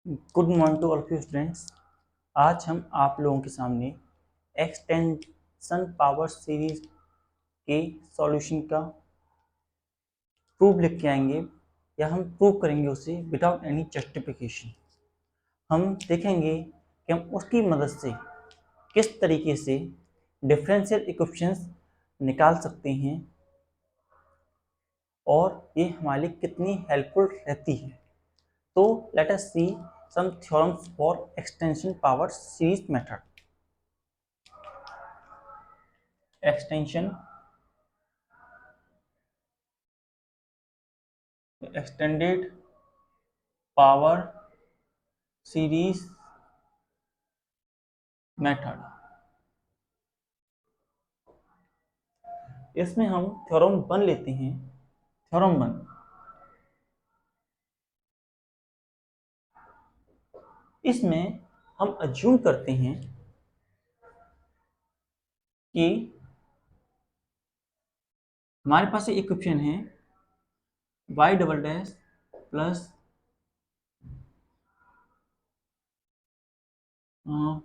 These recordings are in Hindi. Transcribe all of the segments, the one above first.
Good morning to all of you students. आज हम आप लोगों के सामने एक्सटेंशन पावर सीरीज के सॉल्यूशन का प्रूफ लिख के आएंगे या हम प्रूव करेंगे उसे विदाउट एनी जस्टिफिकेशन। हम देखेंगे कि हम उसकी मदद से किस तरीके से डिफरेंशियल इक्वेशंस निकाल सकते हैं और ये हमारे लिए कितनी हेल्पफुल रहती है। तो let us see some theorems for extension power series method. Extension extended power series method. इसमें हम थ्योरम 1 लेते हैं। थ्योरम 1, इसमें हम अज्यूम करते हैं कि हमारे पास एक इक्वेशन है y double dash plus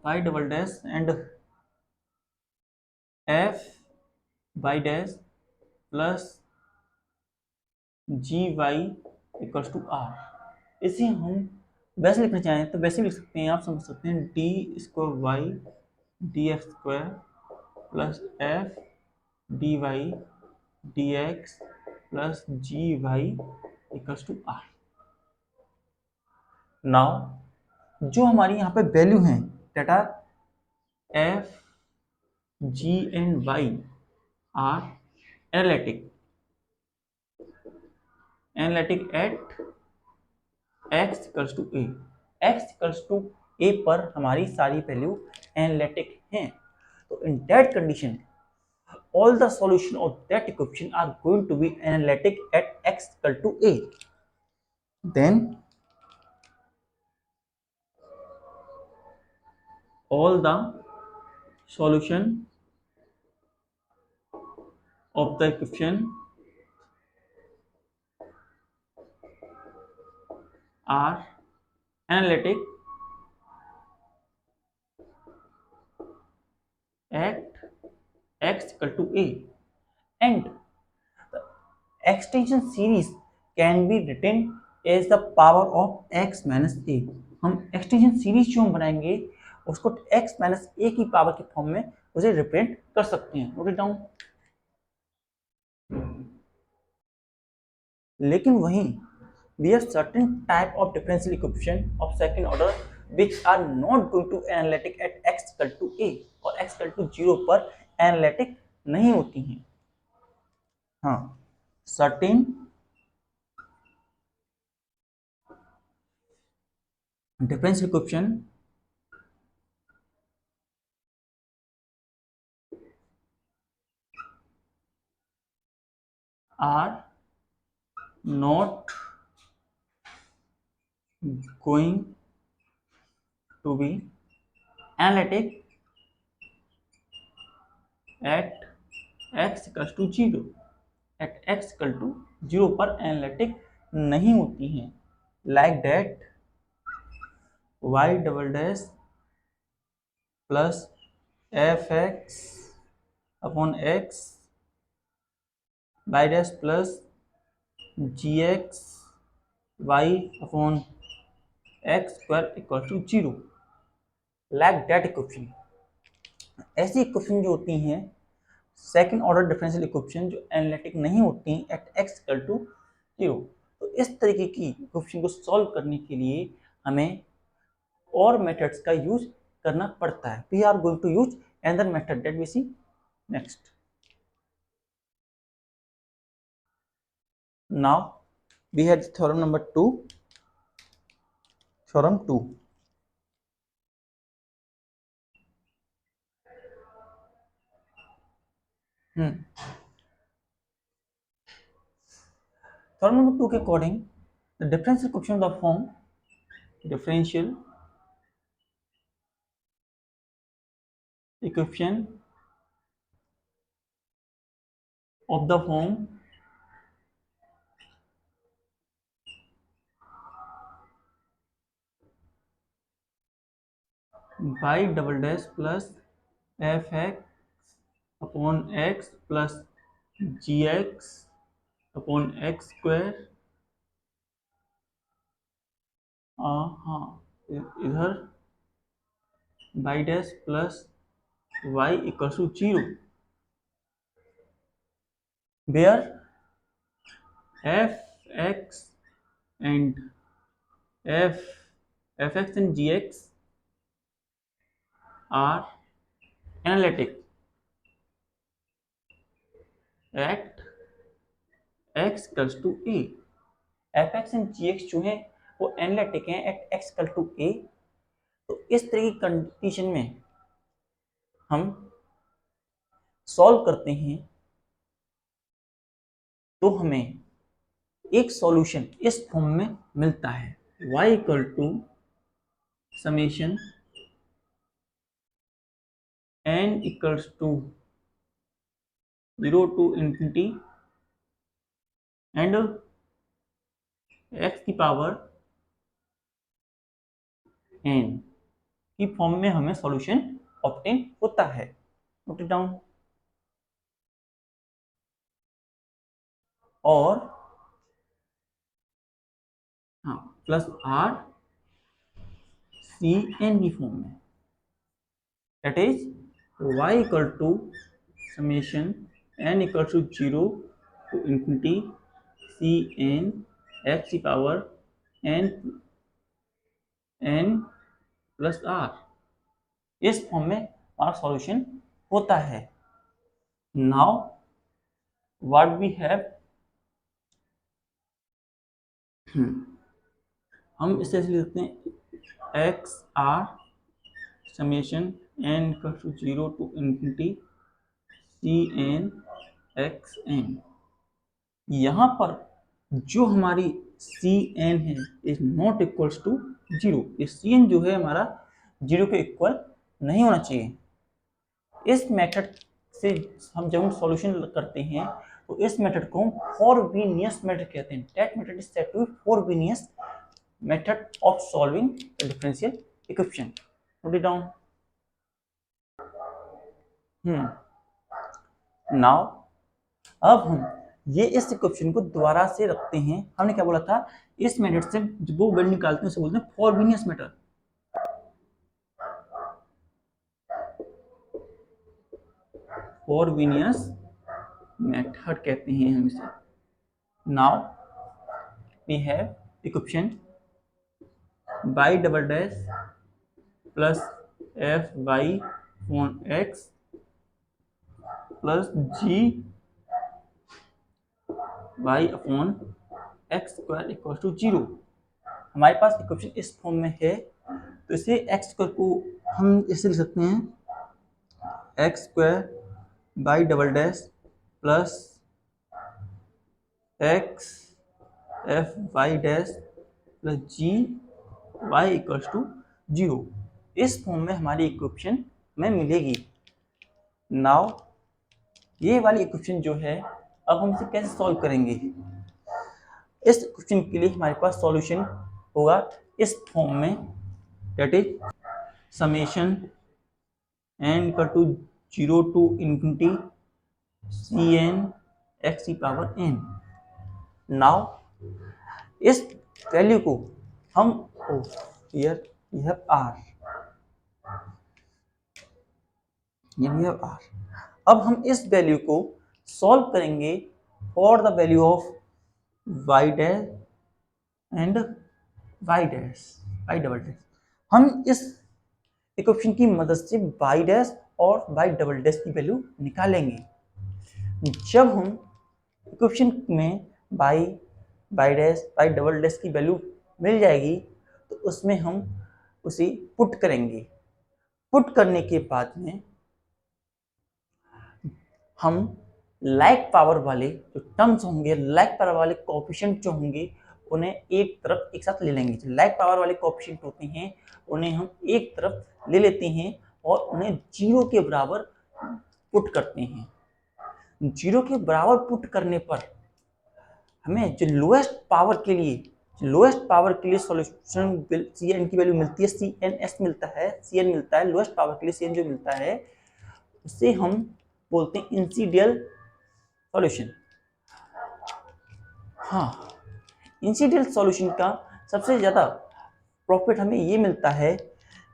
y double dash and f y dash plus ji Y equals to r. इसे हम वैसे लिखना चाहें तो वैसे लिख सकते हैं। आप समझ सकते हैं D square Y D X square plus F D Y D X plus ji Y equals to R. Now जो हमारी यहाँ पे वैल्यू है data F G and Y are analytic at x equals to A. x equals to A पर हमारी सारी वैल्यू एनालिटिक हैं। तो in that condition all the solution of that equation are going to be analytic at x equal to a. Then all the solution of the equation are analytic at x equal to a, and the extension series can be written as the power of x minus a. हम एक्सटेंशन सीरीज जो हम बनाएंगे उसको x माइनस a की पावर के फॉर्म में उसे रिप्रेजेंट कर सकते हैं। Note it down. लेकिन वहीं we have certain type of differential equation of second order which are not going to analytic at x equal to a और x equal to 0 पर analytic नहीं होती हैं। हाँ, certain differential equation are not going to be analytic at x equals to 0 at x equal to 0 पर analytic नहीं होती हैं। like that y double dash plus f x upon x y dash plus g x y upon x square equal to 0। Like that equation, ऐसी इक्वेशन जो होती हैं सेकंड ऑर्डर डिफरेंशियल इक्वेशन जो एनालिटिक नहीं होती एट एक्स इक्वल टू 0। तो इस तरीके की इक्वेशन को सॉल्व करने के लिए हमें और मेथड्स का यूज करना पड़ता है। We are going to use another method that we see next. Now we had theorem number 2, theorem 2. Theorem number 2 के according the differential equation of the form differential equation of the form y double dash plus f x upon x plus g x upon x square. हाँ, इधर y dash plus y equal to 0 where f x and f x and g x are analytic at x equal to a. F x and g x जो है वो एनालिटिक हैं at x equal to a. तो इस तरह की कंडीशन में हम सॉल्व करते हैं तो हमें एक सॉल्यूशन इस फॉर्म में मिलता है y equal to summation n equals to 0 to infinity and x की पावर n की फॉर्म में हमें सॉल्यूशन ऑब्टेन होता है। Note it down. और हाँ, प्लस आर सी एन की फॉर्म में, that is y equal to summation n equal to 0 to infinity c n x की पावर n प्लस आर। इस फॉर्म में हमारा सॉल्यूशन होता है। नाउ व्हाट वी हैव, हम इसे लिखते हैं x r summation n equal to 0 to infinity c n x n. यहाँ पर जो हमारी सी एन है इज नॉट इक्वल्स टू 0। ये सी एन जो है हमारा 0 के इक्वल नहीं होना चाहिए। इस मेथड से हम जब हम सॉल्यूशन करते हैं तो इस मेथड को हम फोरबीनियस मेथड कहते हैं। That method is said to be Frobenius method of solving the differential equation. Note it down. Now अब हम ये इस इक्वेशन को दोबारा से रखते हैं। हमने क्या बोला था, इस मेथड से जो वो वैल्यू निकालते हैं उसे बोलते हैं फोरबीनियस मेथड। फोरबीनियस मेथड कहते हैं हम इसे। Now we have equation y double dash plus f y upon x plus ji y upon x square equal to 0। हमारे पास इक्वेशन इस फॉर्म में है तो इसे एक्स स्क्वायर को हम इसे लिख सकते हैं x square y double dash plus x f y dash plus ji y equal to 0। इस फॉर्म में हमारी इक्वेशन में मिलेगी। नाउ ये वाली इक्वेशन जो है अब हम इसे कैसे सॉल्व करेंगे। इस इक्वेशन के लिए हमारे पास सॉल्यूशन होगा इस फॉर्म में, that is summation n equal to 0 to infinity c n x की पावर n। नाउ इस वैल्यू को हम हियर वी हैव r, अब हम इस वैल्यू को सॉल्व करेंगे for the value of y dash and y dash y double dash. हम इस इक्वेशन की मदद से y डैश और y डबल डैश की वैल्यू निकालेंगे। जब हम इक्वेशन में y dash y double dash की वैल्यू मिल जाएगी तो उसमें हम उसे पुट करेंगे। पुट करने के बाद में हम लाइक पावर वाले जो टर्म्स होंगे, लाइक पावर वाले कोएफिशिएंट जो होंगे उन्हें एक तरफ एक साथ ले लेंगे। जो लाइक पावर वाले कोएफिशिएंट होते हैं उन्हें हम एक तरफ ले लेते हैं और उन्हें 0 के बराबर पुट करते हैं। 0 के बराबर पुट करने पर हमें जो लोएस्ट पावर के लिए लोएस्ट पावर के लिए सॉल्यूशन सी एन की वैल्यू मिलती है, सी एन एस मिलता है, सी एन मिलता है, लोएस्ट पावर के लिए सी एन जो मिलता है उससे हम बोलते हैं इंसिडियल सॉल्यूशन। हाँ, इंसिडियल सॉल्यूशन का सबसे ज़्यादा प्रॉफिट हमें ये मिलता है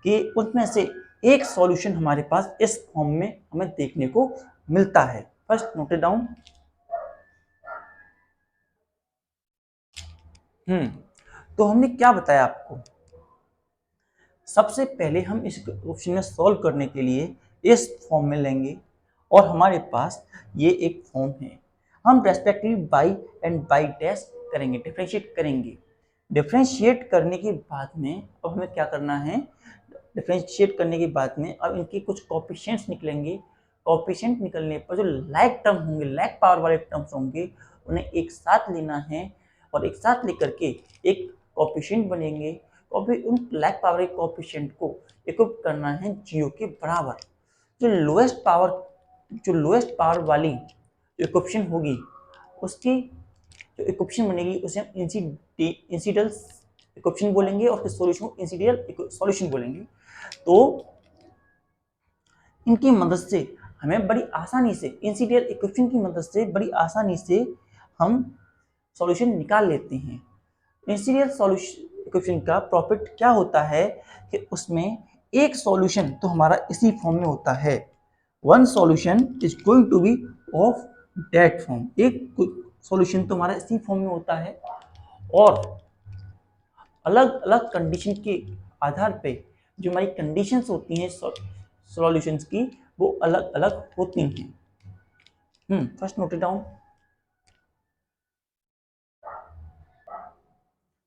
कि उसमें से एक सॉल्यूशन हमारे पास इस फॉर्म में हमें देखने को मिलता है। First note it down. तो हमने क्या बताया आपको, सबसे पहले हम इस क्वेश्चन में सॉल्व करने के लिए इस फॉर्म में लेंगे और हमारे पास ये एक फॉर्म है, हम respectively by and by dash करेंगे, डिफरेंशिएट करेंगे। डिफरेंशिएट करने के बाद में अब हमें क्या करना है, डिफरेंशिएट करने के बाद में अब इनके कुछ कोएफिशिएंट्स निकलेंगे। कोएफिशिएंट निकलने पर जो लाइक टर्म होंगे, लाइक पावर वाले टर्म्स होंगे, उन्हें एक साथ लेना है और एक साथ लेकर के एक कोएफिशिएंट बनेंगे और फिर उन लाइक पावर के कोएफिशिएंट को इक्विप करना है 0 के बराबर। जो लोएस्ट पावर वाली इक्वेशन होगी उसकी जो इक्वेशन बनेगी उसे हम इंसिडियल इक्वेशन बोलेंगे और फिर सॉल्यूशन को इंसिडियल सॉल्यूशन बोलेंगे। तो इनकी मदद से हमें बड़ी आसानी से इंसिडियल इक्वेशन की मदद से बड़ी आसानी से हम सॉल्यूशन निकाल लेते हैं। इंसिडियल सॉल्यूशन इक्वेशन का प्रॉफिट क्या होता है कि उसमें एक सॉल्यूशन तो हमारा इसी फॉर्म में होता है, one solution is going to be of that form, एक सॉल्यूशन तो हमारा इसी फॉर्म में होता है और अलग अलग कंडीशन के आधार पे जो हमारी कंडीशंस होती हैं सॉल्यूशंस की वो अलग अलग होती हैं। First note it down.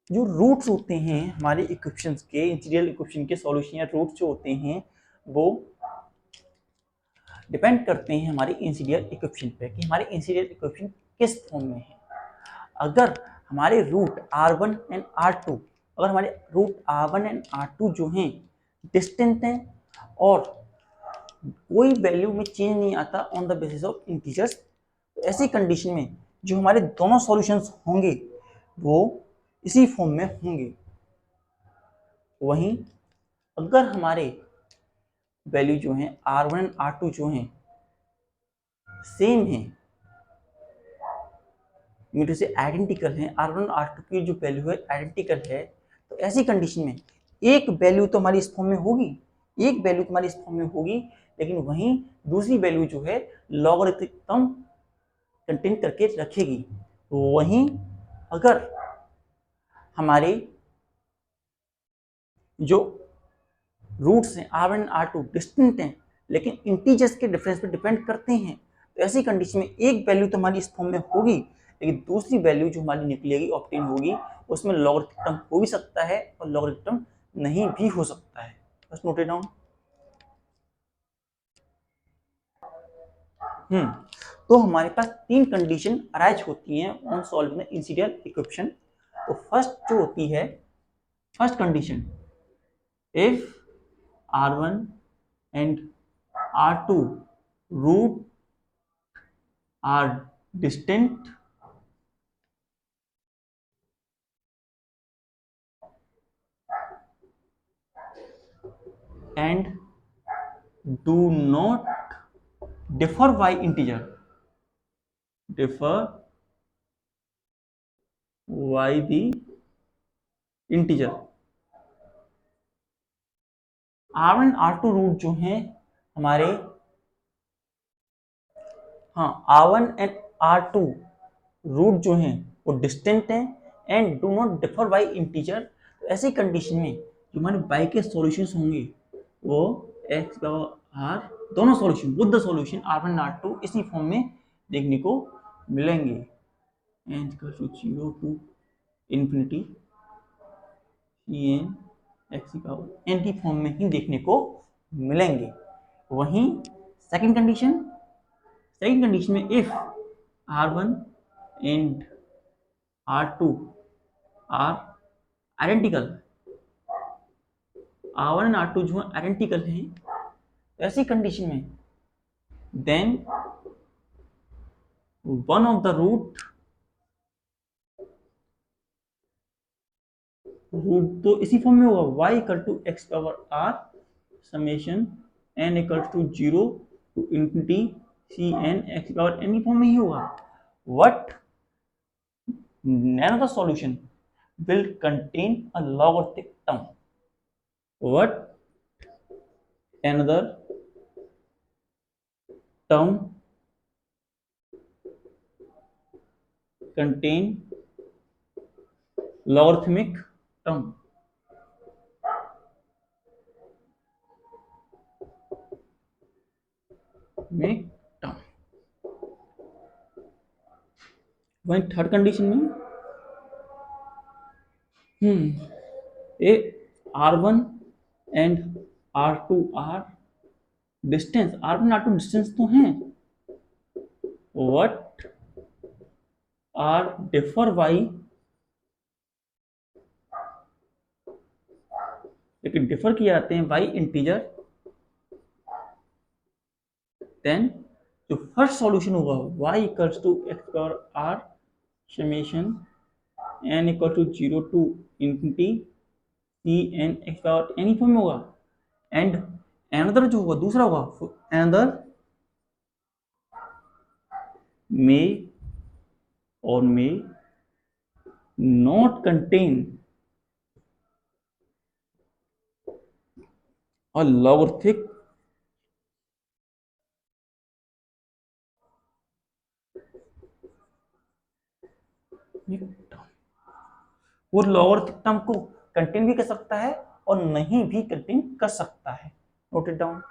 जो रूट्स होते हैं हमारे इक्वेशंस के, इंटीग्रल इक्वेशन के सॉल्यूशन या रूट्स जो होते हैं वो डिपेंड करते हैं हमारे इंटीग्रल इक्वेशन पे कि हमारे इंटीग्रल इक्वेशन किस फॉर्म में है। अगर हमारे रूट r1 एंड r2, अगर हमारे रूट r1 एंड r2 जो हैं डिस्टेंट हैं और कोई वैल्यू में चेंज नहीं आता on the basis of integers, तो ऐसी कंडीशन में जो हमारे दोनों सॉल्यूशंस होंगे वो इसी फॉर्म में होंगे। वहीं अगर हमारे वैल्यू जो है r1 एंड r2 जो हैं सेम है, मीटर से आइडेंटिकल है, r1 और r2 की जो वैल्यू है आइडेंटिकल है, तो ऐसी कंडीशन में एक वैल्यू तो हमारी इस फॉर्म में होगी, एक वैल्यू तुम्हारी इस फॉर्म में होगी, लेकिन वहीं दूसरी वैल्यू जो है लॉगरिथमिक टर्म कंटेन करके रखेगी। वहीं अगर हमारे जो रूट्स हैं r1 r2 डिस्टिंक्ट हैं लेकिन इंटीजर्स के डिफरेंस पे डिपेंड करते हैं, तो ऐसी कंडीशन में एक वैल्यू तो हमारी इस फॉर्म में होगी लेकिन दूसरी वैल्यू जो हमारी निकलेगी ऑब्टेन होगी उसमें लॉगरिथमिक टर्म हो भी सकता है और लॉगरिथमिक टर्म नहीं भी हो सकता है। बस नोट इट डाउन। तो हमारे पास तीन कंडीशन अराइज होती हैं on solving the integral equation. तो फर्स्ट जो होती है, first condition, if r1 and r2 root are distant and do not differ by integer, differ by the integer, r1 r2 root जो हैं हमारे, हाँ r1 एंड r2 रूट जो हैं वो डिस्टेंट हैं and do not differ by integer. तो ऐसी कंडीशन में जो हमारे बाई के सॉल्यूशंस होंगे वो एक्स आर दोनों solution with the solution r1 r2 इसी फॉर्म में देखने को मिलेंगे। N zero to infinity n x power n की फॉर्म में ही देखने को मिलेंगे। वहीं सेकंड कंडीशन में if r1 and r2 are identical, r1 and r2 जो है आइडेंटिकल हैं, ऐसी कंडीशन में then one of the root root तो इसी फॉर्म में होगा, y equal to x power r summation n equal to 0 to infinity c n x power n form में ही होगा. What none of the solution will contain a logarithmic term? What another term contain logarithmic term? में टर्म. वहीं थर्ड कंडीशन में a R1 and R2 are distance, R1 R2 distance तो हैं. व्हाट आर डिफर बाई, लेकिन डिफर किए जाते हैं बाई इंटीजर. देन जो फर्स्ट सॉल्यूशन होगा y equals to x power r summation n equal to 0 to infinity c n x power n form में होगा. एंड अनदर जो होगा दूसरा होगा, अनदर मे और may not contain a logarithmic वो logarithmic टर्म को कंटेन भी कर सकता है और नहीं भी कंटेन कर सकता है. Note it down.